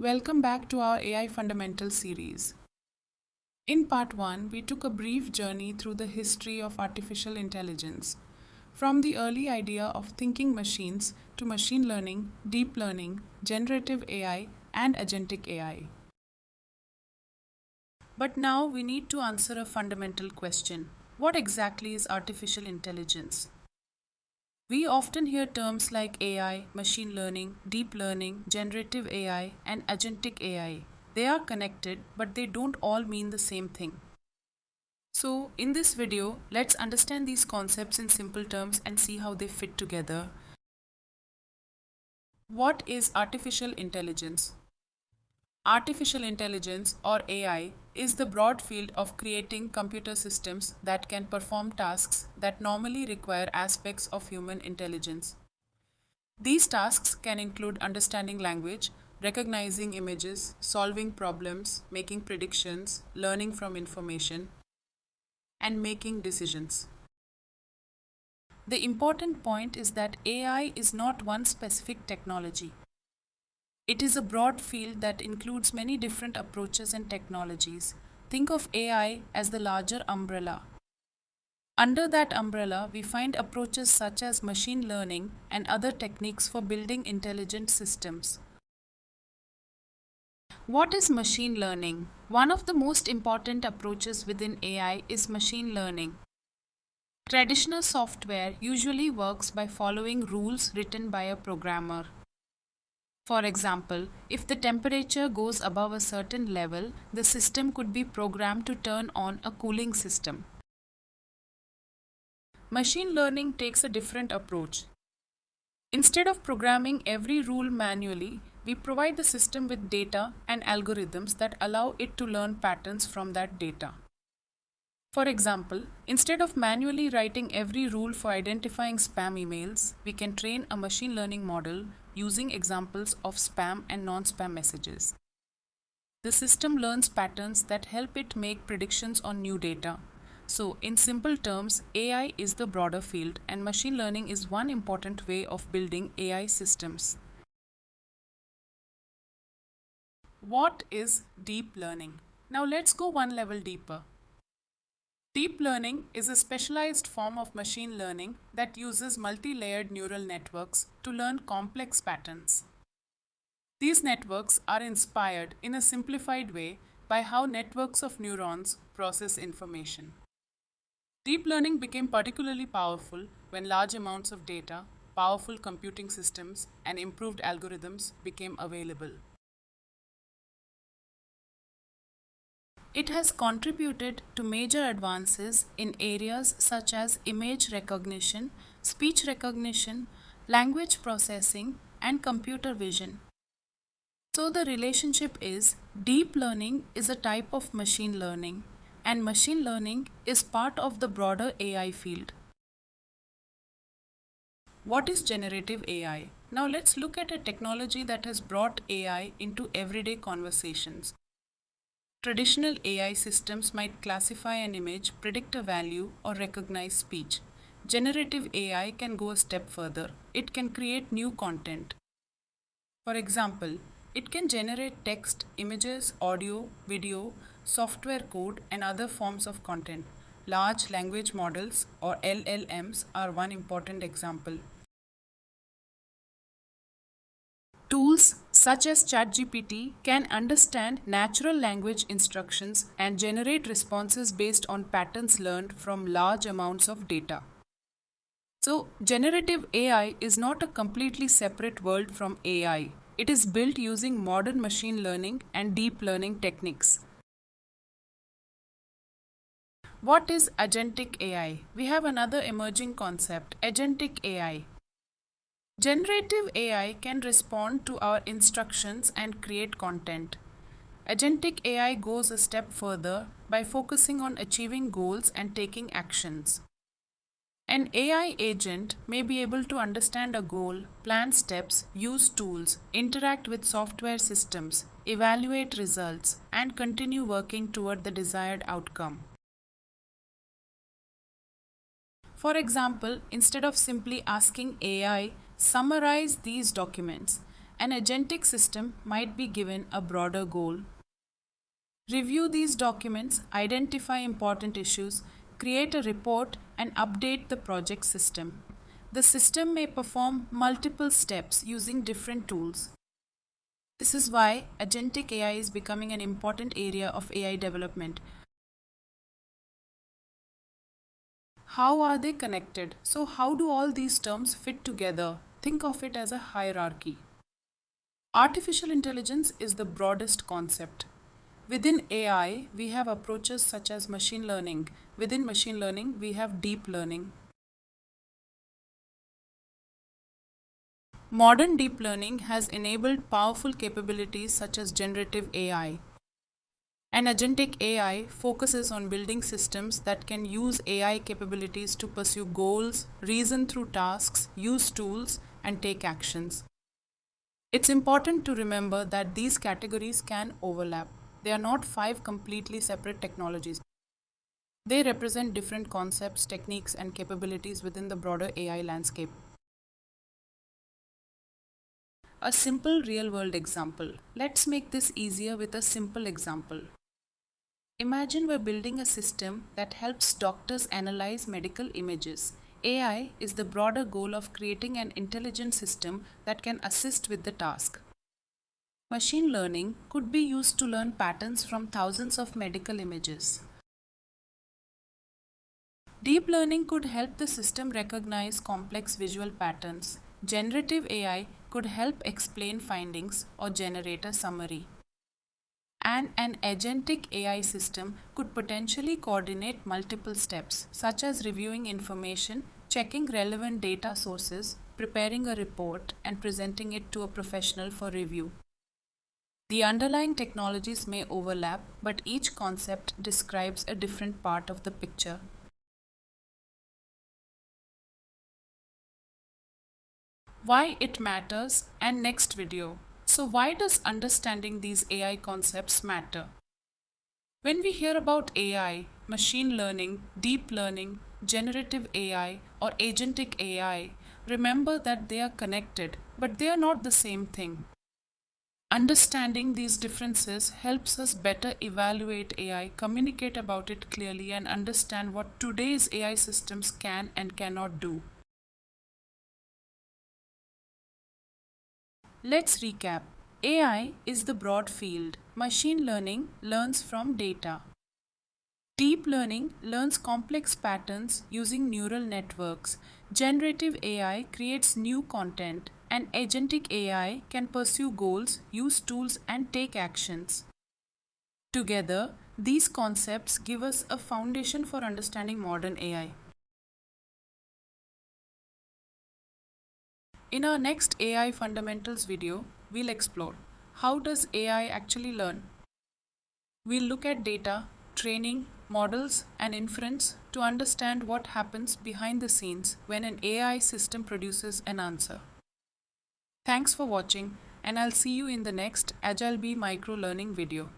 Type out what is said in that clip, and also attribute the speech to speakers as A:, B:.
A: Welcome back to our AI Fundamentals series. In part 1, we took a brief journey through the history of artificial intelligence, from the early idea of thinking machines to machine learning, deep learning, generative AI, and agentic AI. But now we need to answer a fundamental question. What exactly is artificial intelligence? We often hear terms like AI, machine learning, deep learning, generative AI, and agentic AI. They are connected, but they don't all mean the same thing. So, in this video, let's understand these concepts in simple terms and see how they fit together. What is artificial intelligence? Artificial intelligence, or AI, is the broad field of creating computer systems that can perform tasks that normally require aspects of human intelligence. These tasks can include understanding language, recognizing images, solving problems, making predictions, learning from information, and making decisions. The important point is that AI is not one specific technology. It is a broad field that includes many different approaches and technologies. Think of AI as the larger umbrella. Under that umbrella, we find approaches such as machine learning and other techniques for building intelligent systems. What is machine learning? One of the most important approaches within AI is machine learning. Traditional software usually works by following rules written by a programmer. For example, if the temperature goes above a certain level, the system could be programmed to turn on a cooling system. Machine learning takes a different approach. Instead of programming every rule manually, we provide the system with data and algorithms that allow it to learn patterns from that data. For example, instead of manually writing every rule for identifying spam emails, we can train a machine learning model using examples of spam and non-spam messages. The system learns patterns that help it make predictions on new data. So, in simple terms, AI is the broader field and machine learning is one important way of building AI systems. What is deep learning? Now let's go one level deeper. Deep learning is a specialized form of machine learning that uses multi-layered neural networks to learn complex patterns. These networks are inspired in a simplified way by how networks of neurons process information. Deep learning became particularly powerful when large amounts of data, powerful computing systems, and improved algorithms became available. It has contributed to major advances in areas such as image recognition, speech recognition, language processing, and computer vision. So the relationship is deep learning is a type of machine learning, and machine learning is part of the broader AI field. What is generative AI? Now let's look at a technology that has brought AI into everyday conversations. Traditional AI systems might classify an image, predict a value, or recognize speech. Generative AI can go a step further. It can create new content. For example, it can generate text, images, audio, video, software code, and other forms of content. Large language models, or LLMs, are one important example. Tools such as ChatGPT can understand natural language instructions and generate responses based on patterns learned from large amounts of data. So, generative AI is not a completely separate world from AI. It is built using modern machine learning and deep learning techniques. What is agentic AI? We have another emerging concept, agentic AI. Generative AI can respond to our instructions and create content. Agentic AI goes a step further by focusing on achieving goals and taking actions. An AI agent may be able to understand a goal, plan steps, use tools, interact with software systems, evaluate results, and continue working toward the desired outcome. For example, instead of simply asking AI, summarize these documents, An agentic system might be given a broader goal. Review these documents, identify important issues, create a report, and update the project system. The system may perform multiple steps using different tools. This is why agentic AI is becoming an important area of AI development. How are they connected? So, how do all these terms fit together? Think of it as a hierarchy. Artificial intelligence is the broadest concept. Within AI, we have approaches such as machine learning. Within machine learning, we have deep learning. Modern deep learning has enabled powerful capabilities such as generative AI. And agentic AI focuses on building systems that can use AI capabilities to pursue goals, reason through tasks, use tools, and take actions. It's important to remember that these categories can overlap. They are not five completely separate technologies. They represent different concepts, techniques, and capabilities within the broader AI landscape. A simple real-world example. Let's make this easier with a simple example. Imagine we're building a system that helps doctors analyze medical images. AI is the broader goal of creating an intelligent system that can assist with the task. Machine learning could be used to learn patterns from thousands of medical images. Deep learning could help the system recognize complex visual patterns. Generative AI could help explain findings or generate a summary. And an agentic AI system could potentially coordinate multiple steps, such as reviewing information, checking relevant data sources, preparing a report, and presenting it to a professional for review. The underlying technologies may overlap, but each concept describes a different part of the picture. Why it matters, and next video. So why does understanding these AI concepts matter? When we hear about AI, machine learning, deep learning, generative AI, or agentic AI, remember that they are connected, but they are not the same thing. Understanding these differences helps us better evaluate AI, communicate about it clearly, and understand what today's AI systems can and cannot do. Let's recap. AI is the broad field. Machine learning learns from data. Deep learning learns complex patterns using neural networks. Generative AI creates new content, and agentic AI can pursue goals, use tools, and take actions. Together, these concepts give us a foundation for understanding modern AI. In our next AI fundamentals video, we'll explore how does AI actually learn? We'll look at data, training, models, and inference to understand what happens behind the scenes when an AI system produces an answer. Thanks for watching, and I'll see you in the next Agile Bee micro learning video.